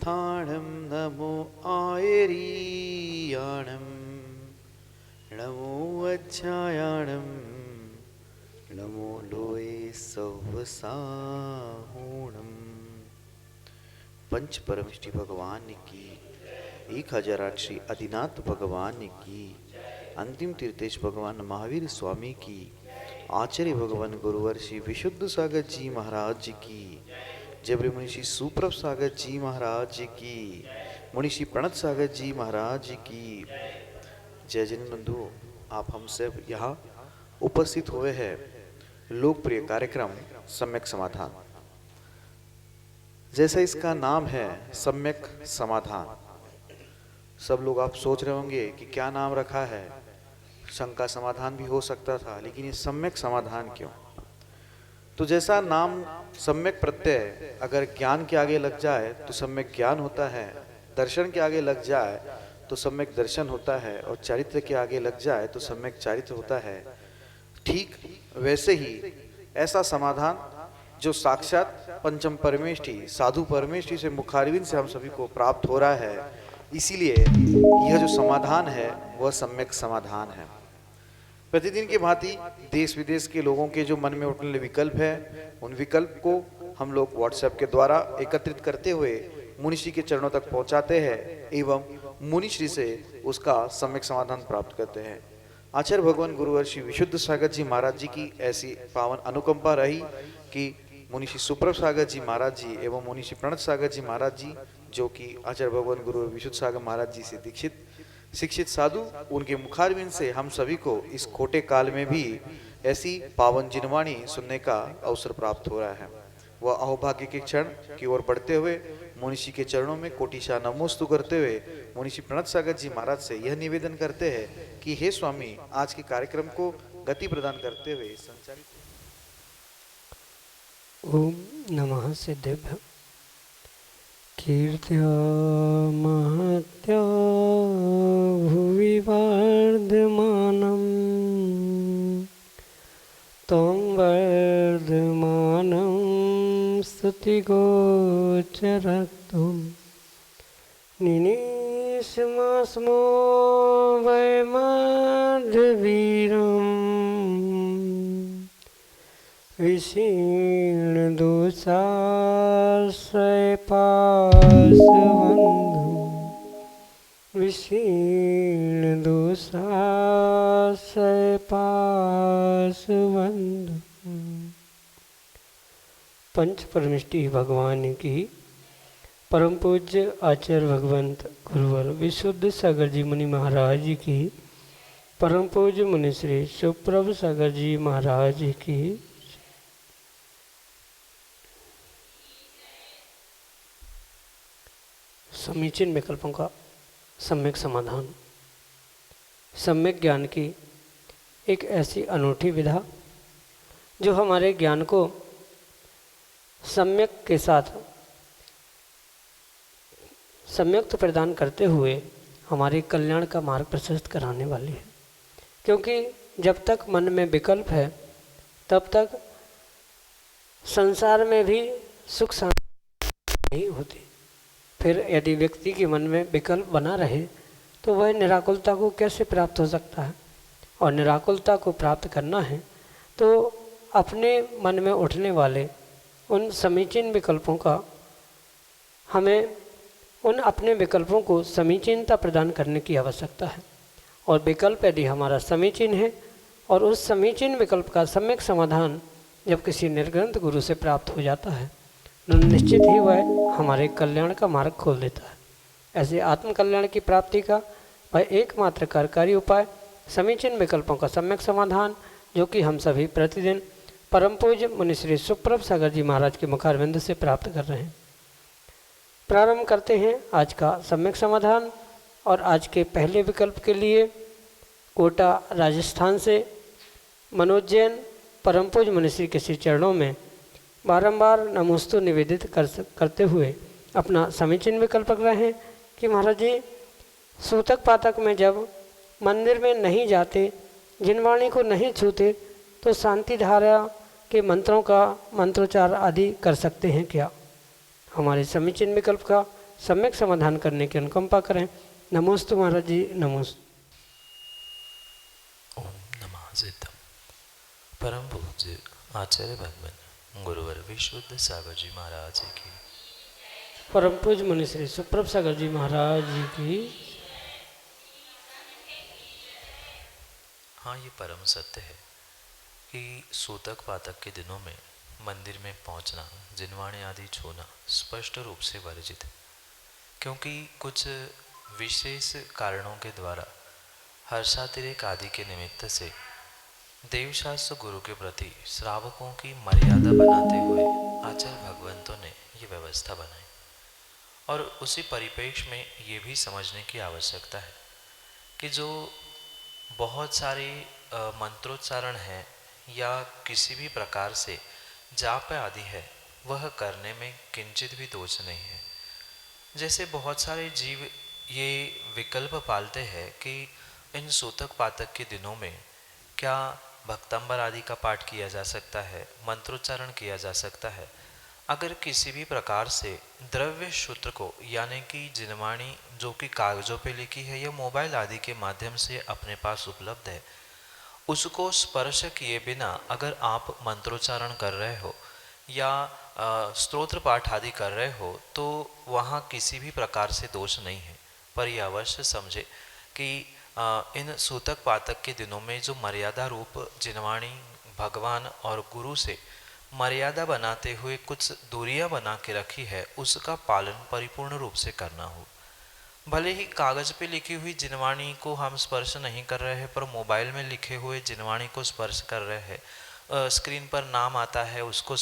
नमोत्थानं नमो आयरीयाणं नमो वज्रायाणं नमो लोये सवसाहूणम्। पंच परमिष्टि भगवान की 1008 श्री आदिनाथ भगवान की, अंतिम तीर्थेश भगवान महावीर स्वामी की, आचार्य भगवान गुरुवर श्री विशुद्ध सागर जी महाराज जी की, जबरी मुनिषि सुप्रभ सागर जी महाराज जी की, मुनिषि प्रणत सागर जी महाराज जी की। जय जन बंधु, आप हम सब यहाँ उपस्थित हुए हैं लोकप्रिय कार्यक्रम सम्यक समाधान। जैसा इसका नाम है सम्यक समाधान, सब लोग आप सोच रहे होंगे कि क्या नाम रखा है, शंका समाधान भी हो सकता था, लेकिन ये सम्यक समाधान क्यों? तो जैसा नाम सम्यक प्रत्यय अगर ज्ञान के आगे लग जाए तो सम्यक ज्ञान होता है, दर्शन के आगे लग जाए तो सम्यक दर्शन होता है, और चरित्र के आगे लग जाए तो सम्यक चरित्र होता है। ठीक वैसे ही ऐसा समाधान जो साक्षात पंचम परमेष्टि साधु परमेष्टि से मुखारविंद से हम सभी को प्राप्त हो रहा है, इसीलिए यह जो समाधान है वह सम्यक समाधान है। प्रतिदिन की भांति देश विदेश के लोगों के जो मन में उठने वाले विकल्प है, उन विकल्प को हम लोग व्हाट्सएप के द्वारा एकत्रित करते हुए मुनिश्री के चरणों तक पहुंचाते हैं एवं मुनिश्री से उसका सम्यक समाधान प्राप्त करते हैं। आचार्य भगवान गुरुवर श्री विशुद्ध सागर जी महाराज जी की ऐसी पावन अनुकंपा रही कि मुनिश्री सुप्रभ सागर जी महाराज जी एवं मुनिश्री प्रणत सागर जी महाराज जी, जो कि आचार्य भगवान गुरु विशुद्ध सागर महाराज जी से दीक्षित शिक्षित साधु, उनके मुखारविंद से हम सभी को इस खोटे काल में भी ऐसी पावन जिनवाणी सुनने का अवसर प्राप्त हो रहा है। वह अहोभाग्य के क्षण की ओर बढ़ते हुए मुनिषी के चरणों में कोटिशा नमोस्तु करते हुए मुनिषी प्रणत सागर जी महाराज से यह निवेदन करते हैं कि हे स्वामी, आज के कार्यक्रम को गति प्रदान करते हुए संचालित। ओम नमः सिद्धेभ्य। कीर्त्या महत्या भुवि वर्धमानं त्वं वर्धमानं स्तुतिगोचरत्वं निनिशमास्मो वैमार्धवीरम् विशीर्णदोषाश्रयपाशबन्धुं विशीर्णदोषाश्रयपाशबन्धुं। पंच परमिष्टि भगवान की, परम पूज्य आचार्य भगवंत गुरुवर विशुद्ध सागर जी मुनि महाराज जी की, परम पूज्य मुनि श्री सुप्रभ सागर जी महाराज जी की। समीचीन विकल्पों का सम्यक समाधान, सम्यक ज्ञान की एक ऐसी अनूठी विधा जो हमारे ज्ञान को सम्यक के साथ सम्यक्त प्रदान करते हुए हमारे कल्याण का मार्ग प्रशस्त कराने वाली है। क्योंकि जब तक मन में विकल्प है तब तक संसार में भी सुख शांति नहीं होती। फिर यदि व्यक्ति के मन में विकल्प बना रहे तो वह निराकुलता को कैसे प्राप्त हो सकता है? और निराकुलता को प्राप्त करना है तो अपने मन में उठने वाले उन समीचीन विकल्पों का हमें उन अपने विकल्पों को समीचीनता प्रदान करने की आवश्यकता है। और विकल्प यदि हमारा समीचीन है और उस समीचीन विकल्प का सम्यक समाधान जब किसी निर्ग्रंथ गुरु से प्राप्त हो जाता है तो निश्चित ही वह हमारे कल्याण का मार्ग खोल देता है। ऐसे आत्म कल्याण की प्राप्ति का वह एकमात्र कार्यकारी उपाय समीचीन विकल्पों का सम्यक समाधान, जो कि हम सभी प्रतिदिन परम पूज्य मुनि श्री सुप्रभ सागर जी महाराज के मुखारविंद से प्राप्त कर रहे हैं। प्रारंभ करते हैं आज का सम्यक समाधान। और आज के पहले विकल्प के लिए कोटा राजस्थान से मनोज जैन परम पूज्य मुनि श्री के श्री चरणों में बारंबार नमोस्तु निवेदित करते हुए अपना समीचीन विकल्प रख रहे हैं कि महाराज जी, सूतक पातक में जब मंदिर में नहीं जाते, जिनवाणी को नहीं छूते, तो शांति धारा के मंत्रों का मंत्रोच्चार आदि कर सकते हैं क्या? हमारे समीचीन विकल्प का सम्यक समाधान करने की अनुकंपा करें। नमोस्तु महाराज जी, नमोस्तु। ओम नमः सिद्धम। परम पूज्य आचार्य भगवान गुरुवर विशुद्ध सागर जी महाराज की, परम पूज्य मुनि श्री सुप्रभ सागर जी महाराज जी की। हाँ, ये परम सत्य है कि सूतक पातक के दिनों में मंदिर में पहुंचना, जिनवाणी आदि छूना स्पष्ट रूप से वर्जित है, क्योंकि कुछ विशेष कारणों के द्वारा हर्षातिरेक आदि के निमित्त से देवशास्त्र गुरु के प्रति श्रावकों की मर्यादा बनाते हुए आचार्य भगवंतों ने ये व्यवस्था बनाई। और उसी परिप्रेक्ष्य में ये भी समझने की आवश्यकता है कि जो बहुत सारे मंत्रोच्चारण है या किसी भी प्रकार से जाप आदि है, वह करने में किंचित भी दोष नहीं है। जैसे बहुत सारे जीव ये विकल्प पालते हैं कि इन सूतक पातक के दिनों में क्या भक्तंबर आदि का पाठ किया जा सकता है, मंत्रोच्चारण किया जा सकता है। अगर किसी भी प्रकार से द्रव्य सूत्र को, यानी कि जिनवाणी जो कि कागजों पे लिखी है या मोबाइल आदि के माध्यम से अपने पास उपलब्ध है, उसको स्पर्श किए बिना अगर आप मंत्रोच्चारण कर रहे हो या स्तोत्र पाठ आदि कर रहे हो, तो वहाँ किसी भी प्रकार से दोष नहीं है। पर यह अवश्य समझे कि इन सूतक पातक के दिनों में जो मर्यादा रूप जिनवाणी भगवान और गुरु से मर्यादा बनाते हुए कुछ दूरियां बना के रखी है, उसका पालन परिपूर्ण रूप से करना हो। भले ही कागज पे लिखी हुई जिनवाणी को हम स्पर्श नहीं कर रहे हैं, पर मोबाइल में लिखे हुए जिनवाणी को स्पर्श कर रहे हैं। स्क्रीन पर नाम आता है, उसको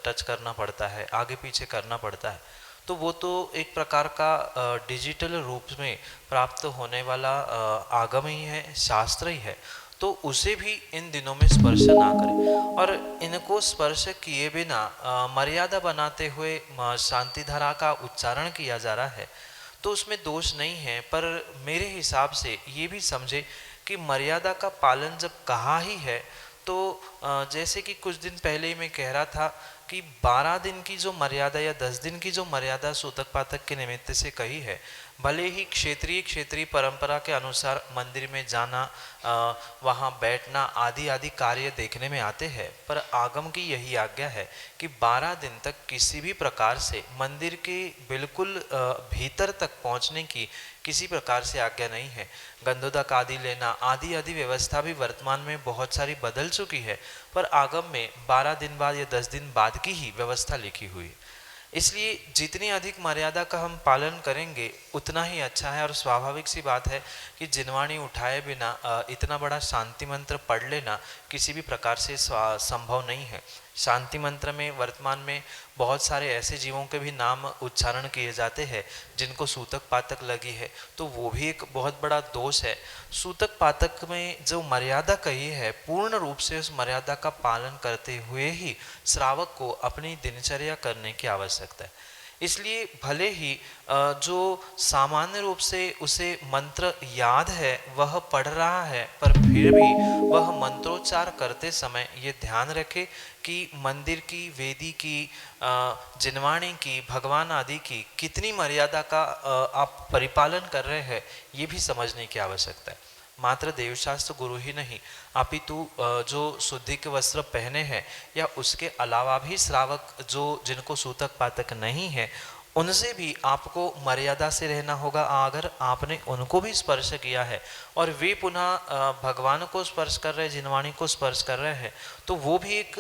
टच करना पड़ता है, आगे पीछे करना पड़ता है, तो वो तो एक प्रकार का डिजिटल रूप में प्राप्त होने वाला आगम ही है, शास्त्र ही है। तो उसे भी इन दिनों में स्पर्श ना करें। और इनको स्पर्श किए बिना मर्यादा बनाते हुए शांति धारा का उच्चारण किया जा रहा है, तो उसमें दोष नहीं है। पर मेरे हिसाब से ये भी समझे कि मर्यादा का पालन जब कहा ही है, तो जैसे कि कुछ दिन पहले ही मैं कह रहा था कि 12 दिन की जो मर्यादा या 10 दिन की जो मर्यादा सूतक पातक के निमित्त से कही है, भले ही क्षेत्रीय परंपरा के अनुसार मंदिर में जाना, वहाँ बैठना आदि आदि कार्य देखने में आते हैं, पर आगम की यही आज्ञा है कि 12 दिन तक किसी भी प्रकार से मंदिर के बिल्कुल भीतर तक पहुँचने की किसी प्रकार से आज्ञा नहीं है। गंधोदक आदि लेना आदि आदि व्यवस्था भी वर्तमान में बहुत सारी बदल चुकी है, पर आगम में 12 दिन बाद या 10 दिन बाद की ही व्यवस्था लिखी हुई है। इसलिए जितनी अधिक मर्यादा का हम पालन करेंगे उतना ही अच्छा है। और स्वाभाविक सी बात है कि जिनवाणी उठाए बिना इतना बड़ा शांति मंत्र पढ़ लेना किसी भी प्रकार से संभव नहीं है। शांति मंत्र में वर्तमान में बहुत सारे ऐसे जीवों के भी नाम उच्चारण किए जाते हैं जिनको सूतक पातक लगी है, तो वो भी एक बहुत बड़ा दोष है। सूतक पातक में जो मर्यादा कही है, पूर्ण रूप से उस मर्यादा का पालन करते हुए ही श्रावक को अपनी दिनचर्या करने की आवश्यकता है। इसलिए भले ही जो सामान्य रूप से उसे मंत्र याद है वह पढ़ रहा है, पर फिर भी वह मंत्रोच्चार करते समय ये ध्यान रखे कि मंदिर की, वेदी की, जिनवाणी की, भगवान आदि की कितनी मर्यादा का आप परिपालन कर रहे हैं, ये भी समझने की आवश्यकता है। मात्र देवशास्त्र गुरु ही नहीं, अपितु जो शुद्धि के वस्त्र पहने हैं या उसके अलावा भी श्रावक जो जिनको सूतक पातक नहीं है, उनसे भी आपको मर्यादा से रहना होगा। अगर आपने उनको भी स्पर्श किया है और वे पुनः भगवान को स्पर्श कर रहे हैं, जिनवाणी को स्पर्श कर रहे हैं, तो वो भी एक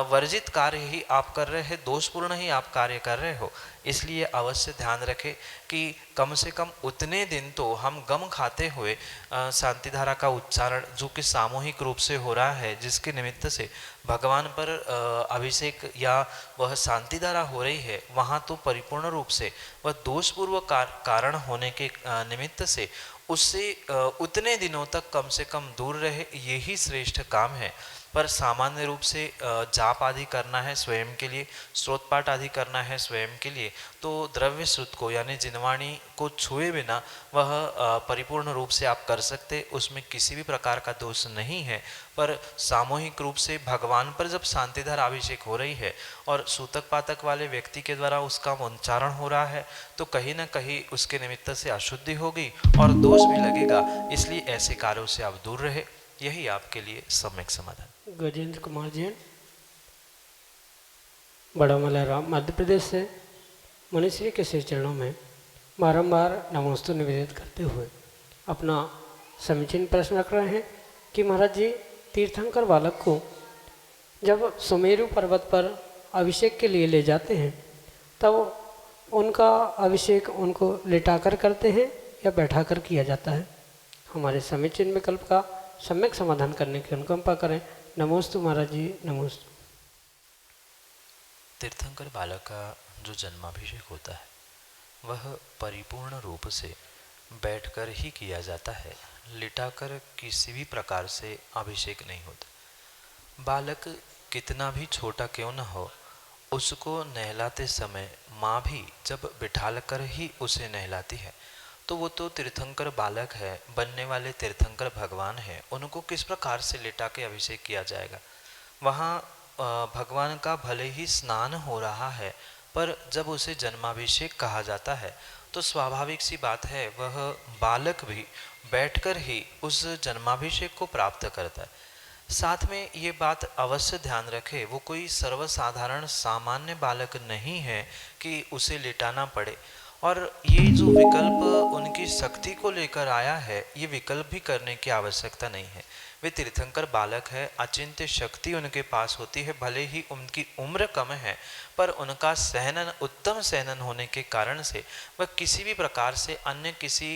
वर्जित कार्य ही आप कर रहे हैं, दोषपूर्ण ही आप कार्य कर रहे हो। इसलिए अवश्य ध्यान रखें कि कम से कम उतने दिन तो हम गम खाते हुए शांति धारा का उच्चारण जो कि सामूहिक रूप से हो रहा है, जिसके निमित्त से भगवान पर अभिषेक या वह शांति धारा हो रही है, वहाँ तो परिपूर्ण रूप से वह दोषपूर्वक कारण होने के निमित्त से उससे उतने दिनों तक कम से कम दूर रहे, यही श्रेष्ठ काम है। पर सामान्य रूप से जाप आदि करना है स्वयं के लिए, स्रोत पाठ आदि करना है स्वयं के लिए, तो द्रव्य श्रुत को यानी जिनवाणी को छुए बिना वह परिपूर्ण रूप से आप कर सकते, उसमें किसी भी प्रकार का दोष नहीं है। पर सामूहिक रूप से भगवान पर जब शांतिधार अभिषेक हो रही है और सूतक पातक वाले व्यक्ति के द्वारा उसका उच्चारण हो रहा है, तो कहीं ना कहीं उसके निमित्त से अशुद्धि होगी और दोष भी लगेगा। इसलिए ऐसे कार्यों से आप दूर रहे, यही आपके लिए सम्यक समाधान। गजेंद्र कुमार जैन, बड़ा मलहराम, मध्य प्रदेश से मुनिश्री के श्री चरणों में बारंबार नमोस्तु निवेदित करते हुए अपना समीचीन प्रश्न रख रहे हैं कि महाराज जी, तीर्थंकर बालक को जब सुमेरु पर्वत पर अभिषेक के लिए ले जाते हैं तब उनका अभिषेक उनको लिटाकर करते हैं या बैठाकर किया जाता है? हमारे समीचीन विकल्प का सम्यक समाधान करने की अनुकंपा करें। नमोस्तु महाराज जी, नमोस्तु। तीर्थंकर बालक का जो जन्माभिषेक होता है वह परिपूर्ण रूप से बैठकर ही किया जाता है, लिटाकर किसी भी प्रकार से अभिषेक नहीं होता। बालक कितना भी छोटा क्यों न हो, उसको नहलाते समय माँ भी जब बिठाल कर ही उसे नहलाती है, तो वो तो तीर्थंकर बालक है, बनने वाले तीर्थंकर भगवान है, उनको किस प्रकार से लिटा के अभिषेक किया जाएगा। वहाँ भगवान का भले ही स्नान हो रहा है, पर जब उसे जन्माभिषेक कहा जाता है तो स्वाभाविक सी बात है वह बालक भी बैठकर ही उस जन्माभिषेक को प्राप्त करता है। साथ में ये बात अवश्य ध्यान रखे, वो कोई सर्वसाधारण सामान्य बालक नहीं है कि उसे लिटाना पड़े। और ये जो विकल्प उनकी शक्ति को लेकर आया है, ये विकल्प भी करने की आवश्यकता नहीं है। वे तीर्थंकर बालक है, अचिंत्य शक्ति उनके पास होती है, भले ही उनकी उम्र कम है, पर उनका सहनन, उत्तम सहनन होने के कारण से वह किसी भी प्रकार से अन्य किसी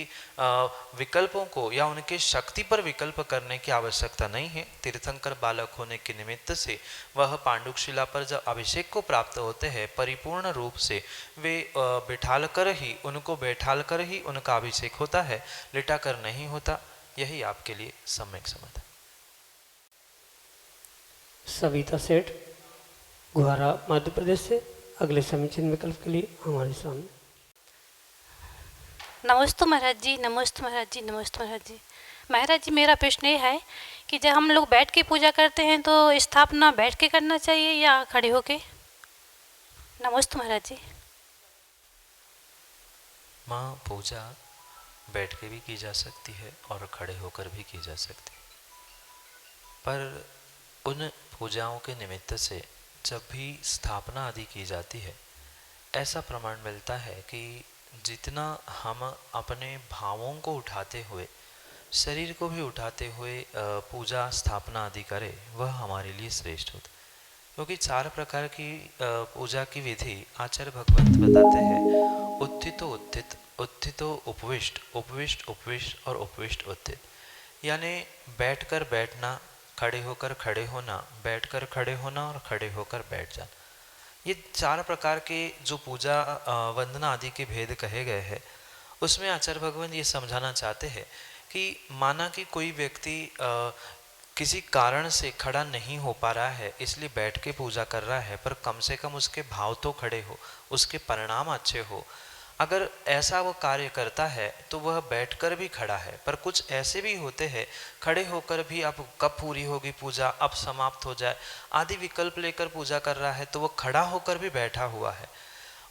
विकल्पों को या उनके शक्ति पर विकल्प करने की आवश्यकता नहीं है। तीर्थंकर बालक होने के निमित्त से वह पांडुशिला पर जब अभिषेक को प्राप्त होते हैं, परिपूर्ण रूप से वे बिठाल कर ही, उनको बैठाल कर ही उनका अभिषेक होता है, लिटा कर नहीं होता। यही आपके लिए सम्यक समाधान। सविता सेठ, गुहारा, मध्य प्रदेश से अगले समीचीन विकल्प के लिए हमारे सामने। नमस्ते महाराज जी, नमस्ते महाराज जी, नमस्ते महाराज जी। महाराज जी, मेरा प्रश्न ये है कि जब हम लोग बैठ के पूजा करते हैं तो स्थापना बैठ के करना चाहिए या खड़े होके? नमस्ते महाराज जी। माँ, पूजा बैठ के भी की जा सकती है और खड़े होकर भी की जा सकती है, पर उन पूजाओं के निमित्त से जब भी स्थापना आदि की जाती है, ऐसा प्रमाण मिलता है कि जितना हम अपने भावों को उठाते हुए, शरीर को भी उठाते हुए पूजा स्थापना आदि करें, वह हमारे लिए श्रेष्ठ होता है। क्योंकि 4 प्रकार की पूजा की विधि आचार्य भगवंत बताते हैं। उत्थितो उत्थित, उत्थितो उपविष्ट, उपविष्ट उपविष्ट और उपविष्ट उत्थित। यानी बैठकर बैठना, खड़े होकर खड़े होना, बैठकर खड़े होना और खड़े होकर बैठ जाना। ये 4 प्रकार के जो पूजा वंदना आदि के भेद कहे गए हैं, उसमें आचार्य भगवान ये समझाना चाहते हैं कि माना कि कोई व्यक्ति किसी कारण से खड़ा नहीं हो पा रहा है, इसलिए बैठ के पूजा कर रहा है, पर कम से कम उसके भाव तो खड़े हो, उसके परिणाम अच्छे हो। अगर ऐसा वो कार्य करता है तो वह बैठकर भी खड़ा है। पर कुछ ऐसे भी होते हैं, खड़े होकर भी अब कब पूरी होगी पूजा, अब समाप्त हो जाए आदि विकल्प लेकर पूजा कर रहा है, तो वह खड़ा होकर भी बैठा हुआ है।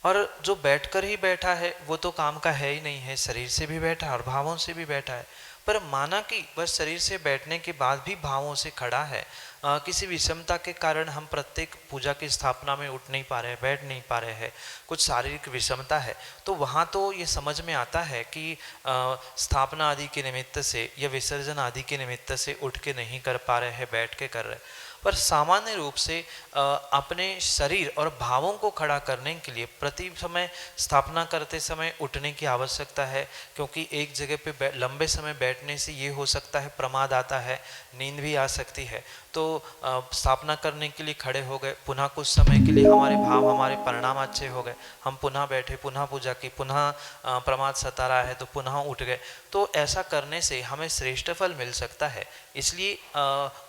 और जो बैठकर ही बैठा है वो तो काम का है ही नहीं है, शरीर से भी बैठा और भावों से भी बैठा है। पर माना कि बस शरीर से बैठने के बाद भी भावों से खड़ा है, किसी विषमता के कारण हम प्रत्येक पूजा की स्थापना में उठ नहीं पा रहे हैं, बैठ नहीं पा रहे हैं, कुछ शारीरिक विषमता है, तो वहाँ तो ये समझ में आता है कि स्थापना आदि के निमित्त से या विसर्जन आदि के निमित्त से उठ के नहीं कर पा रहे हैं, बैठ के कर रहे हैं। पर सामान्य रूप से अपने शरीर और भावों को खड़ा करने के लिए प्रति समय स्थापना करते समय उठने की आवश्यकता है, क्योंकि एक जगह पे लंबे समय बैठने से ये हो सकता है प्रमाद आता है, नींद भी आ सकती है। तो स्थापना करने के लिए खड़े हो गए, पुनः कुछ समय के लिए हमारे भाव, हमारे परिणाम अच्छे हो गए, हम पुनः बैठे, पुनः पूजा की, पुनः प्रमाद सता रहा है तो पुनः उठ गए, तो ऐसा करने से हमें श्रेष्ठ फल मिल सकता है। इसलिए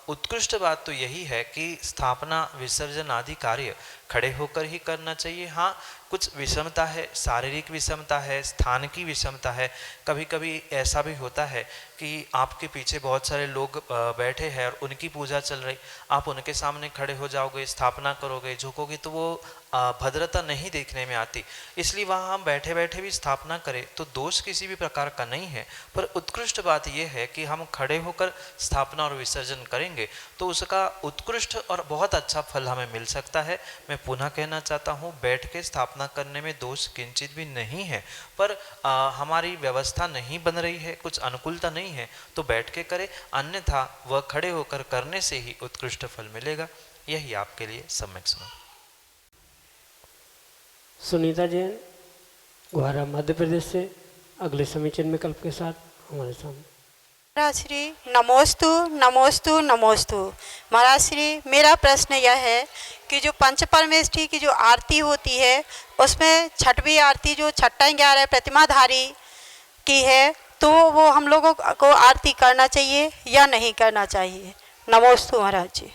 उत्कृष्ट बात तो यही है कि स्थापना विसर्जन आदि कार्य खड़े होकर ही करना चाहिए। हाँ, कुछ विषमता है, शारीरिक विषमता है, स्थान की विषमता है। कभी कभी ऐसा भी होता है कि आपके पीछे बहुत सारे लोग बैठे हैं और उनकी पूजा चल रही, आप उनके सामने खड़े हो जाओगे, स्थापना करोगे, झुकोगे, तो वो भद्रता नहीं देखने में आती। इसलिए वहाँ हम बैठे बैठे भी स्थापना करें तो दोष किसी भी प्रकार का नहीं है। पर उत्कृष्ट बात यह है कि हम खड़े होकर स्थापना और विसर्जन करेंगे तो उसका उत्कृष्ट और बहुत अच्छा फल हमें मिल सकता है। मैं पुनः कहना चाहता हूँ, बैठ के स्थापना करने में दोष किंचित भी नहीं है, पर हमारी व्यवस्था नहीं बन रही है, कुछ अनुकूलता नहीं है, तो बैठ के करें, अन्यथा वह खड़े होकर करने से ही उत्कृष्ट फल मिलेगा। यही आपके लिए सम्यक सुनो। सुनीता जैन, गुहारा, मध्य प्रदेश से अगले समीचीन विकल्प के साथ हमारे सामने। महाराज श्री नमोस्तु नमोस्तु नमोस्तु। महाराज श्री, मेरा प्रश्न यह है कि जो पंच परमेष्ठी की जो आरती होती है उसमें छठवीं आरती जो छठा 11 प्रतिमाधारी की है, तो वो हम लोगों को आरती करना चाहिए या नहीं करना चाहिए? नमोस्तु महाराज जी।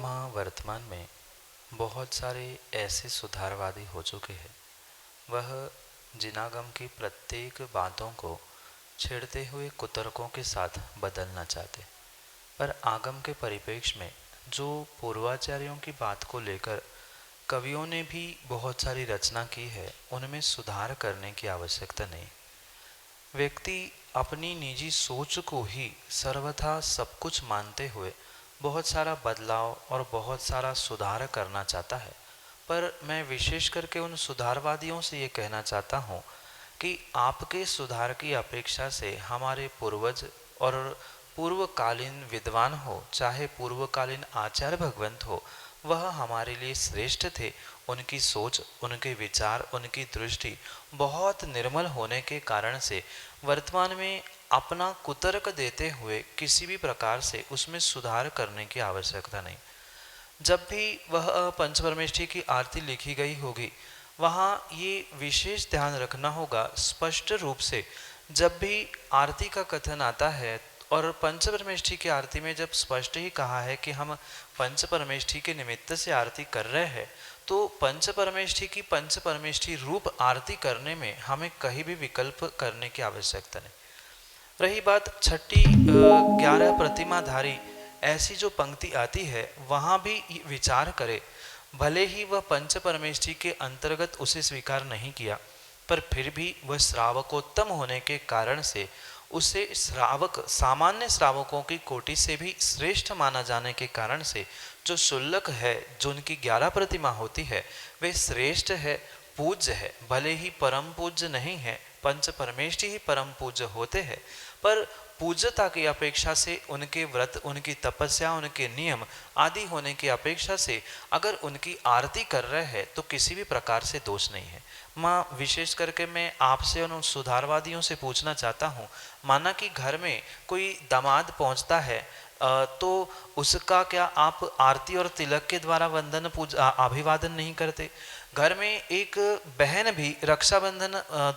माँ वर्तमान में बहुत सारे ऐसे सुधारवादी हो चुके हैं, वह जिनागम की प्रत्येक बातों को छेड़ते हुए कुतर्कों के साथ बदलना चाहते, पर आगम के परिप्रेक्ष्य में जो पूर्वाचार्यों की बात को लेकर कवियों ने भी बहुत सारी रचना की है, उनमें सुधार करने की आवश्यकता नहीं। व्यक्ति अपनी निजी सोच को ही सर्वथा सब कुछ मानते हुए बहुत सारा बदलाव और बहुत सारा सुधार करना चाहता है। पर मैं विशेष करके उन सुधारवादियों से ये कहना चाहता हूँ कि आपके सुधार की अपेक्षा से हमारे पूर्वज और पूर्वकालीन विद्वान हो, चाहे पूर्वकालीन आचार्य भगवंत हो, वह हमारे लिए श्रेष्ठ थे। उनकी सोच, उनके विचार, उनकी दृष्टि बहुत निर्मल होने के कारण से वर्तमान में अपना कुतर्क देते हुए किसी भी प्रकार से उसमें सुधार करने की आवश्यकता नहीं। जब भी वह पंचपरमेष्ठी की आरती लिखी गई होगी, वहाँ ये विशेष ध्यान रखना होगा, स्पष्ट रूप से जब भी आरती का कथन आता है और पंचपरमेष्ठी की आरती में जब स्पष्ट ही कहा है कि हम पंचपरमेष्ठी के निमित्त से आरती कर रहे हैं, तो पंचपरमेष्ठी की पंचपरमेष्ठी रूप आरती करने में हमें कहीं भी विकल्प करने की आवश्यकता नहीं। रही बात छठी 11 प्रतिमाधारी, ऐसी जो पंक्ति आती है वहाँ भी विचार करे, भले ही वह पंचपरमेष्ठी के अंतर्गत उसे स्वीकार नहीं किया, पर फिर भी वह श्रावकोत्तम होने के कारण से उसे श्रावक, सामान्य श्रावकों की कोटि से भी श्रेष्ठ माना जाने के कारण से जो शुल्लक है, जो उनकी 11 प्रतिमा होती है, वे श्रेष्ठ है, पूज्य है। भले ही परम पूज्य नहीं है, पंच परमेष्ठी ही परम पूज्य होते हैं, पर पूज्यता की अपेक्षा से उनके व्रत, उनकी तपस्या, उनके नियम आदि होने की अपेक्षा से अगर उनकी आरती कर रहे हैं तो किसी भी प्रकार से दोष नहीं है। माँ, विशेष करके मैं आपसे उन सुधारवादियों से पूछना चाहता हूँ, माना कि घर में कोई दामाद पहुँचता है तो उसका क्या आप आरती और तिलक के द्वारा वंदन पूजा अभिवादन नहीं करते? घर में एक बहन भी रक्षाबंधन,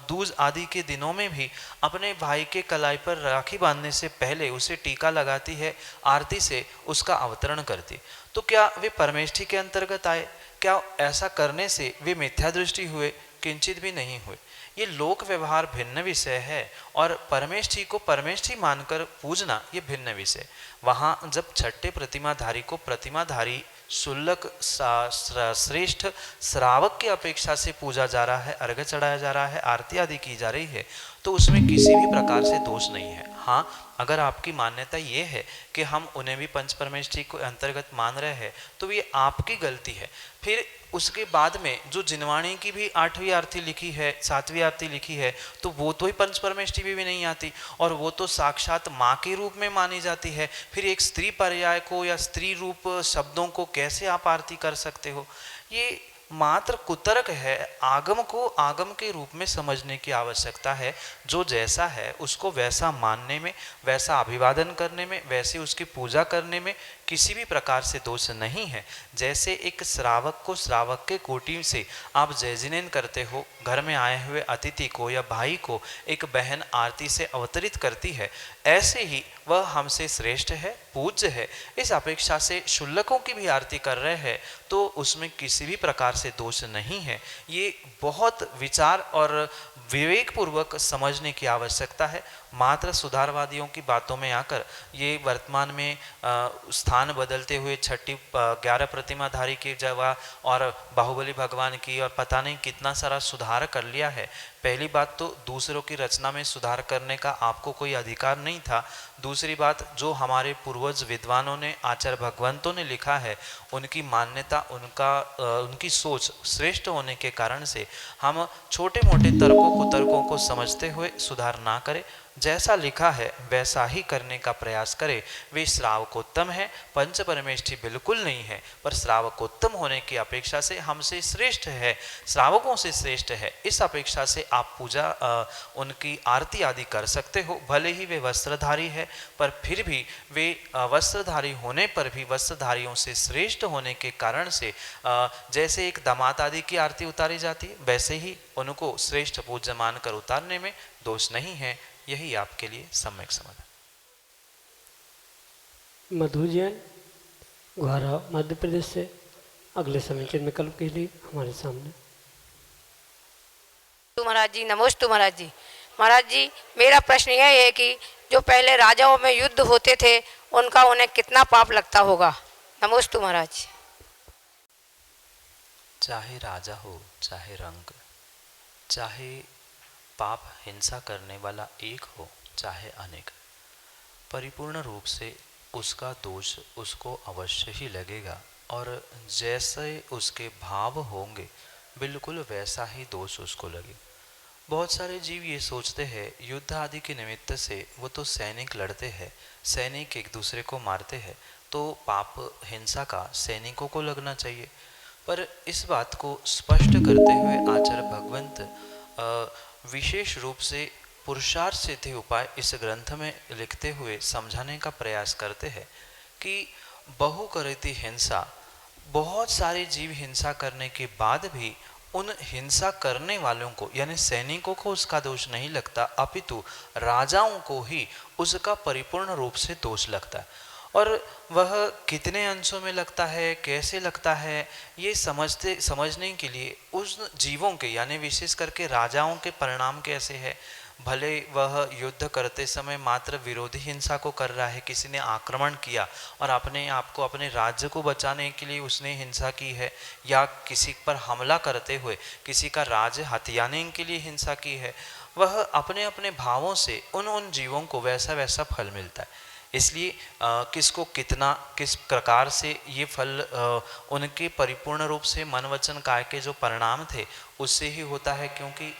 दूज आदि के दिनों में भी अपने भाई के कलाई पर राखी बांधने से पहले उसे टीका लगाती है, आरती से उसका अवतरण करती। तो क्या वे परमेष्ठी के अंतर्गत आए? क्या ऐसा करने से वे मिथ्या दृष्टि हुए? किंचित भी नहीं हुए। ये लोक व्यवहार भिन्न विषय है और परमेष्ठी को परमेष्ठी मानकर पूजना ये भिन्न विषय। वहाँ जब छठे प्रतिमाधारी को प्रतिमाधारी शुल्लक श्रेष्ठ श्रावक की अपेक्षा से पूजा जा रहा है, अर्घ्य चढ़ाया जा रहा है, आरती आदि की जा रही है, तो उसमें किसी भी प्रकार से दोष नहीं है। हाँ, अगर आपकी मान्यता ये है कि हम उन्हें भी पंच परमेष्ठी को अंतर्गत मान रहे हैं तो ये आपकी गलती है। फिर उसके बाद में जो जिनवाणी की भी 8वीं आरती लिखी है, 7वीं आरती लिखी है, तो वो तो ही पंच परमेष्ठी भी नहीं आती और वो तो साक्षात माँ के रूप में मानी जाती है। फिर एक स्त्री पर्याय को या स्त्री रूप शब्दों को कैसे आप आरती कर सकते हो? ये मात्र कुतर्क है। आगम को आगम के रूप में समझने की आवश्यकता है। जो जैसा है उसको वैसा मानने में, वैसा अभिवादन करने में, वैसे उसकी पूजा करने में किसी भी प्रकार से दोष नहीं है। जैसे एक श्रावक को श्रावक के कोटि से आप जयजिनेन करते हो, घर में आए हुए अतिथि को या भाई को एक बहन आरती से अवतरित करती है, ऐसे ही वह हमसे श्रेष्ठ है, पूज्य है। इस अपेक्षा से शुल्लकों की भी आरती कर रहे हैं तो उसमें किसी भी प्रकार से दोष नहीं है। ये बहुत विचार और विवेक पूर्वक समझने की आवश्यकता है। मात्र सुधारवादियों की बातों में आकर ये वर्तमान में स्थान बदलते हुए छठी 11 प्रतिमाधारी की जगह और बाहुबली भगवान की और पता नहीं कितना सारा सुधार कर लिया है। पहली बात तो दूसरों की रचना में सुधार करने का आपको कोई अधिकार नहीं था। दूसरी बात, जो हमारे पूर्वज विद्वानों ने, आचार्य भगवंतों ने लिखा है, उनकी मान्यता, उनकी सोच श्रेष्ठ होने के कारण से हम छोटे मोटे तर्कों को समझते हुए सुधार ना करें। जैसा लिखा है वैसा ही करने का प्रयास करे। वे श्रावकोत्तम है, पंच परमेष्ठी बिल्कुल नहीं है, पर श्रावकोत्तम होने की अपेक्षा से हमसे श्रेष्ठ है, श्रावकों से श्रेष्ठ है। इस अपेक्षा से आप पूजा उनकी आरती आदि कर सकते हो। भले ही वे वस्त्रधारी है, पर फिर भी वे वस्त्रधारी होने पर भी वस्त्रधारियों से श्रेष्ठ होने के कारण से जैसे एक दामाद आदि की आरती उतारी जाती है, वैसे ही उनको श्रेष्ठ पूज्य मानकर उतारने में दोष नहीं है। यही आपके लिए सम्यक समाधान। मधु जैन, ग्वारा, मध्य प्रदेश से अगले समीक्षण विकल्प के लिए हमारे सामने। महाराज जी नमोस्तु महाराज जी। महाराज जी, मेरा प्रश्न यह है कि जो पहले राजाओं में युद्ध होते थे उनका उन्हें कितना पाप लगता होगा। नमोस्तु महाराज। चाहे राजा हो, चाहे रंग, चाहे पाप हिंसा करने वाला एक हो, चाहे अनेक, परिपूर्ण रूप से उसका दोष उसको अवश्य ही लगेगा और जैसे उसके भाव होंगे बिल्कुल वैसा ही दोष उसको लगे। बहुत सारे जीव ये सोचते हैं युद्ध आदि के निमित्त से वो तो सैनिक लड़ते हैं, सैनिक एक दूसरे को मारते हैं, तो पाप हिंसा का सैनिकों को लगना चाहिए। पर इस बात को स्पष्ट करते हुए आचार्य भगवंत विशेष रूप से पुरुषार्थ सिद्धि उपाय इस ग्रंथ में लिखते हुए समझाने का प्रयास करते हैं कि बहु करती हिंसा, बहुत सारे जीव हिंसा करने के बाद भी उन हिंसा करने वालों को यानी सैनिकों को उसका दोष नहीं लगता, अपितु राजाओं को ही उसका परिपूर्ण रूप से दोष लगता है। और वह कितने अंशों में लगता है, कैसे लगता है, ये समझने के लिए उस जीवों के यानी विशेष करके राजाओं के परिणाम कैसे है। भले वह युद्ध करते समय मात्र विरोधी हिंसा को कर रहा है, किसी ने आक्रमण किया और अपने आप को, अपने राज्य को बचाने के लिए उसने हिंसा की है, या किसी पर हमला करते हुए किसी का राज्य हथियाने के लिए हिंसा की है, वह अपने अपने भावों से उन जीवों को वैसा वैसा फल मिलता है। इसलिए किसको कितना, किस प्रकार से ये फल उनके परिपूर्ण रूप से मन वचन काय के जो परिणाम थे उससे ही होता है, क्योंकि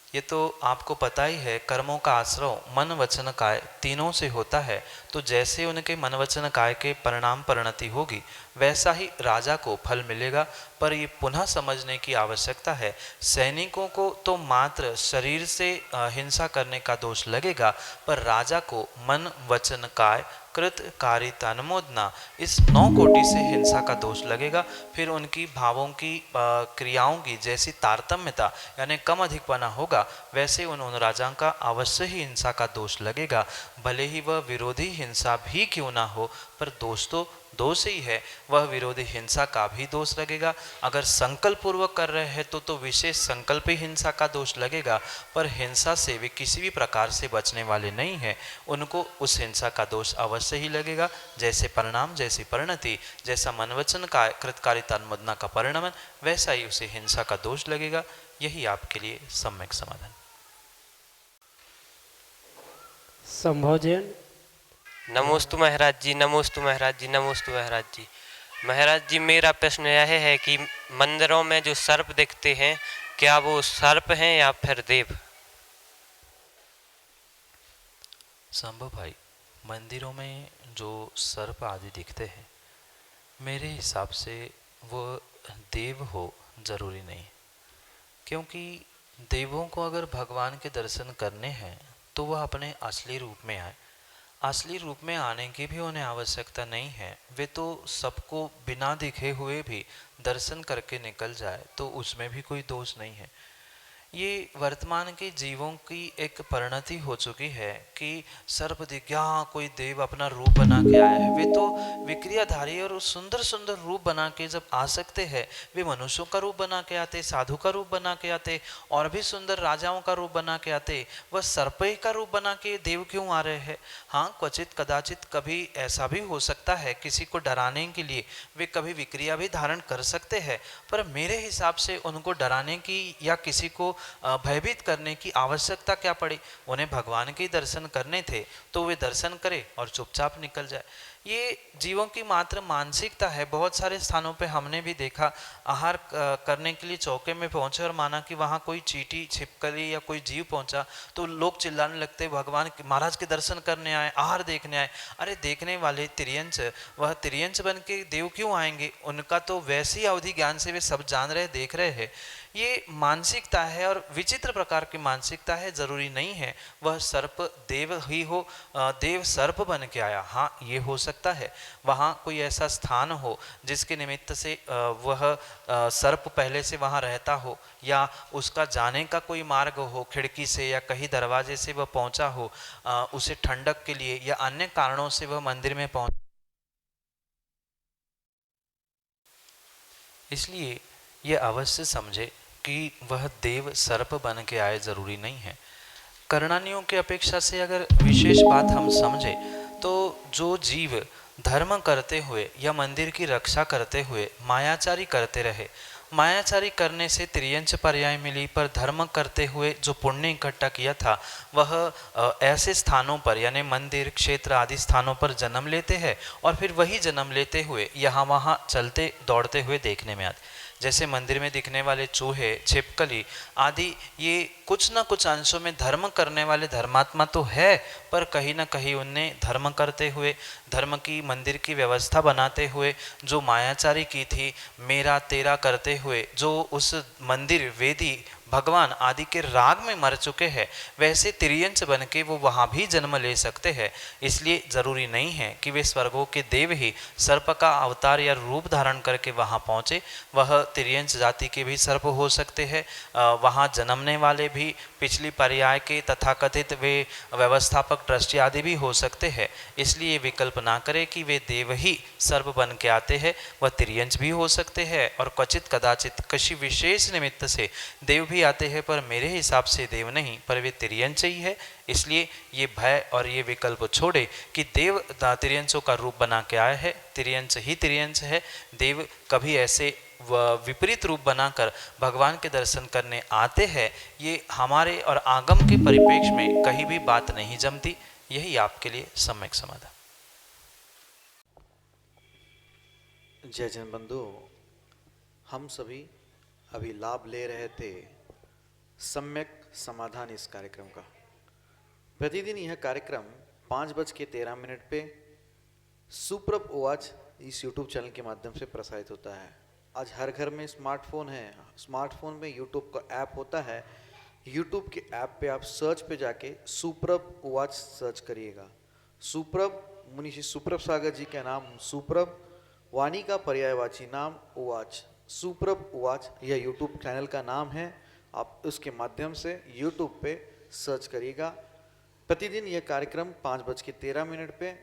ये तो आपको पता ही है कर्मों का आश्रय मन वचन काय तीनों से होता है। तो जैसे उनके मन वचन काय के परिणाम परिणति होगी वैसा ही राजा को फल मिलेगा। पर ये पुनः समझने की आवश्यकता है, सैनिकों को तो मात्र शरीर से हिंसा करने का दोष लगेगा, पर राजा को मन वचन काय कृत कारिता अनुमोदना इस 9 कोटि से हिंसा का दोष लगेगा। फिर उनकी भावों की क्रियाओं की जैसी तारतम्यता यानी कम अधिकपना होगा, वैसे उन राजाओं का अवश्य ही हिंसा का दोष लगेगा। भले ही वह विरोधी हिंसा भी क्यों ना हो, पर दोष तो दोष ही है, वह विरोधी हिंसा का भी दोष लगेगा। अगर संकल्प पूर्वक कर रहे हैं तो विशेष संकल्प ही हिंसा का दोष लगेगा, पर हिंसा से वे किसी भी प्रकार से बचने वाले नहीं हैं, उनको उस हिंसा का दोष अवश्य ही लगेगा। जैसे परिणाम, जैसी परिणति, जैसा मनवचन का कृतकारिता अनुमोदना का परिणाम, वैसा ही उसे हिंसा का दोष लगेगा। यही आपके लिए सम्यक समाधान। संभव जैन। नमोस्तु महाराज जी, नमोस्तु महाराज जी, नमोस्तु महाराज जी। महाराज जी, मेरा प्रश्न यह है कि मंदिरों में जो सर्प दिखते हैं, क्या वो सर्प हैं या फिर देव? संभव भाई, मंदिरों में जो सर्प आदि दिखते हैं, मेरे हिसाब से वो देव हो जरूरी नहीं, क्योंकि देवों को अगर भगवान के दर्शन करने हैं तो वह अपने असली रूप में आए। असली रूप में आने की भी उन्हें आवश्यकता नहीं है। वे तो सबको बिना दिखे हुए भी दर्शन करके निकल जाए तो उसमें भी कोई दोष नहीं है। ये वर्तमान के जीवों की एक परिणति हो चुकी है कि सर्प दिख गया, हाँ कोई देव अपना रूप बना के आया है। वे तो विक्रियाधारी और सुंदर सुंदर रूप बना के जब आ सकते हैं, वे मनुष्यों का रूप बना के आते, साधु का रूप बना के आते, और भी सुंदर राजाओं का रूप बना के आते, वह सर्प ही का रूप बना के देव क्यों आ रहे हैं? हाँ, क्वचित कदाचित कभी ऐसा भी हो सकता है, किसी को डराने के लिए वे कभी विक्रिया भी धारण कर सकते हैं, पर मेरे हिसाब से उनको डराने की या किसी को भयभीत करने की आवश्यकता क्या पड़ी? उन्हें भगवान के दर्शन करने थे तो वे दर्शन करे और चुपचाप निकल जाए। ये जीवों की मात्र मानसिकता है। बहुत सारे स्थानों पे हमने भी देखा, आहार करने के लिए चौके में पहुंचे और माना कि वहाँ कोई चींटी, छिपकली या कोई जीव पहुंचा तो लोग चिल्लाने लगते, भगवान महाराज के दर्शन करने आए, आहार देखने आए। अरे देखने वाले तिर्यंच, वह तिर्यंच बन के देव क्यों आएंगे? उनका तो वैसी अवधि ज्ञान से वे सब जान रहे, देख रहे हैं। ये मानसिकता है और विचित्र प्रकार की मानसिकता है। जरूरी नहीं है वह सर्प देव ही हो, देव सर्प बन के आया। हाँ, ये हो सकता है वहाँ कोई ऐसा स्थान हो जिसके निमित्त से वह सर्प पहले से वहाँ रहता हो, या उसका जाने का कोई मार्ग हो, खिड़की से या कहीं दरवाजे से वह पहुँचा हो, उसे ठंडक के लिए या अन्य कारणों से वह मंदिर में पहुँच। इसलिए ये अवश्य समझे कि वह देव सर्प बन के आए, जरूरी नहीं है। करणानियों की अपेक्षा से अगर विशेष बात हम समझे तो जो जीव धर्म करते हुए या मंदिर की रक्षा करते हुए मायाचारी करते रहे, मायाचारी करने से त्रियंच पर्याय मिली, पर धर्म करते हुए जो पुण्य इकट्ठा किया था वह ऐसे स्थानों पर यानी मंदिर, क्षेत्र आदि स्थानों पर जन्म लेते हैं और फिर वही जन्म लेते हुए यहाँ वहाँ चलते दौड़ते हुए देखने में आते। जैसे मंदिर में दिखने वाले चूहे, छिपकली आदि, ये कुछ न कुछ अंशों में धर्म करने वाले धर्मात्मा तो है, पर कहीं ना कहीं उनने धर्म करते हुए, धर्म की मंदिर की व्यवस्था बनाते हुए जो मायाचारी की थी, मेरा तेरा करते हुए जो उस मंदिर, वेदी, भगवान आदि के राग में मर चुके हैं, वैसे तिर्यंच बन के वो वहाँ भी जन्म ले सकते हैं। इसलिए ज़रूरी नहीं है कि वे स्वर्गों के देव ही सर्प का अवतार या रूप धारण करके वहाँ पहुँचे। वह तिर्यंच जाति के भी सर्प हो सकते हैं, वहाँ जन्मने वाले भी पिछली पर्याय के तथाकथित वे व्यवस्थापक ट्रस्टी आदि भी हो सकते हैं। इसलिए विकल्प ना करें कि वे देव ही सर्प बन के आते हैं, वह तिर्यंच भी हो सकते हैं और क्वचित कदाचित किसी विशेष निमित्त से देव भी आते हैं, पर मेरे हिसाब से देव नहीं, पर वे तिर्यंच ही है। इसलिए ये भय और ये विकल्प छोड़े कि देव तिर्यंचों का रूप बना के आया है, तिर्यंच ही तिर्यंच है। देव कभी ऐसे विपरीत रूप बनाकर भगवान के दर्शन करने आते हैं, ये हमारे और आगम के परिप्रेक्ष्य में कहीं भी बात नहीं जमती। यही आपके लिए सम्यक समाधान। जय जन बंधु, हम सभी अभी लाभ ले रहे थे सम्यक समाधान इस कार्यक्रम का। प्रतिदिन यह कार्यक्रम 5:13 पे सुप्रभ ओवाच इस YouTube चैनल के माध्यम से प्रसारित होता है। आज हर घर में स्मार्टफोन है, स्मार्टफोन में YouTube का ऐप होता है। YouTube के ऐप पे आप सर्च पे जाके सुप्रभ ओवाच सर्च करिएगा। सुप्रभ, मुनि श्री सुप्रभ सागर जी का नाम सुप्रभ, वाणी का पर्यायवाची नाम ओवाच, सुप्रभ ओवाच यह YouTube चैनल का नाम है। आप उसके माध्यम से YouTube पे सर्च करिएगा। प्रतिदिन यह कार्यक्रम 5:13 पे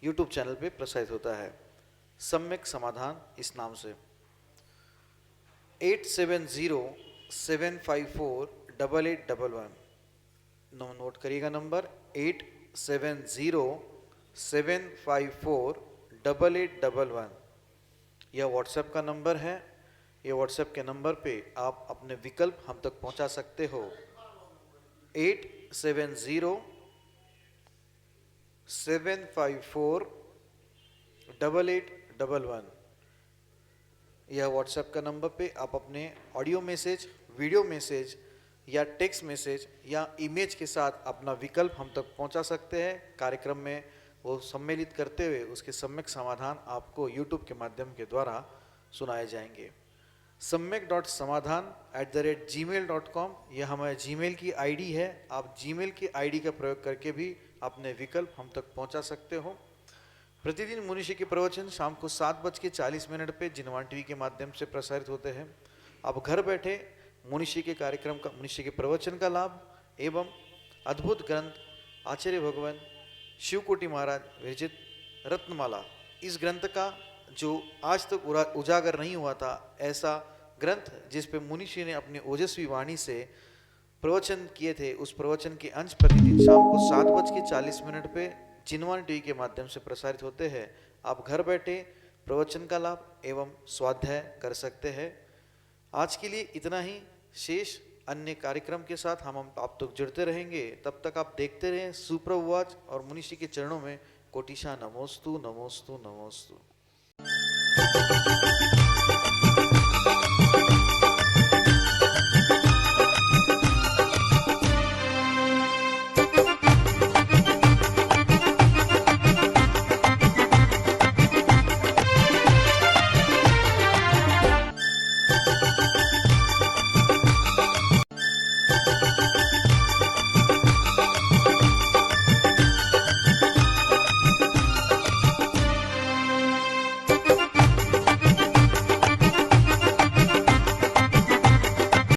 YouTube चैनल पे प्रसारित होता है, सम्यक समाधान इस नाम से। 8707548811 नोट करिएगा नंबर 8707548811। यह व्हाट्सएप का नंबर है। यह व्हाट्सएप के नंबर पे आप अपने विकल्प हम तक पहुंचा सकते हो। 8707548811 यह व्हाट्सएप का नंबर पे आप अपने ऑडियो मैसेज, वीडियो मैसेज या टेक्स्ट मैसेज या इमेज के साथ अपना विकल्प हम तक पहुंचा सकते हैं। कार्यक्रम में वो सम्मिलित करते हुए उसके सम्यक समाधान आपको YouTube के माध्यम के द्वारा सुनाए जाएंगे। सम्यक.समाधान@gmail.com यह हमारे जीमेल की आईडी है। आप जीमेल की आईडी का प्रयोग करके भी अपने विकल्प हम तक पहुंचा सकते हो। प्रतिदिन मुनिषी के प्रवचन शाम को 7:40 पे जिनवान टीवी के माध्यम से प्रसारित होते हैं। आप घर बैठे मुनिषी के कार्यक्रम का, मुनिषी के प्रवचन का लाभ एवं अद्भुत ग्रंथ आचार्य भगवान शिवकोटि महाराज विरचित रत्नमाला, इस ग्रंथ का जो आज तक उजागर नहीं हुआ था, ऐसा ग्रंथ जिस पे मुनिषी ने अपनी ओजस्वी वाणी से प्रवचन किए थे, उस प्रवचन के अंश प्रतिदिन शाम को 7:40 पे जिनवान टीवी के माध्यम से प्रसारित होते हैं। आप घर बैठे प्रवचन का लाभ एवं स्वाध्याय कर सकते हैं। आज के लिए इतना ही। शेष अन्य कार्यक्रम के साथ हम आप तक जुड़ते रहेंगे। तब तक आप देखते रहें सुप्रभुवाच और मुनिषी के चरणों में कोटिशा नमोस्तु नमोस्तु नमोस्तु।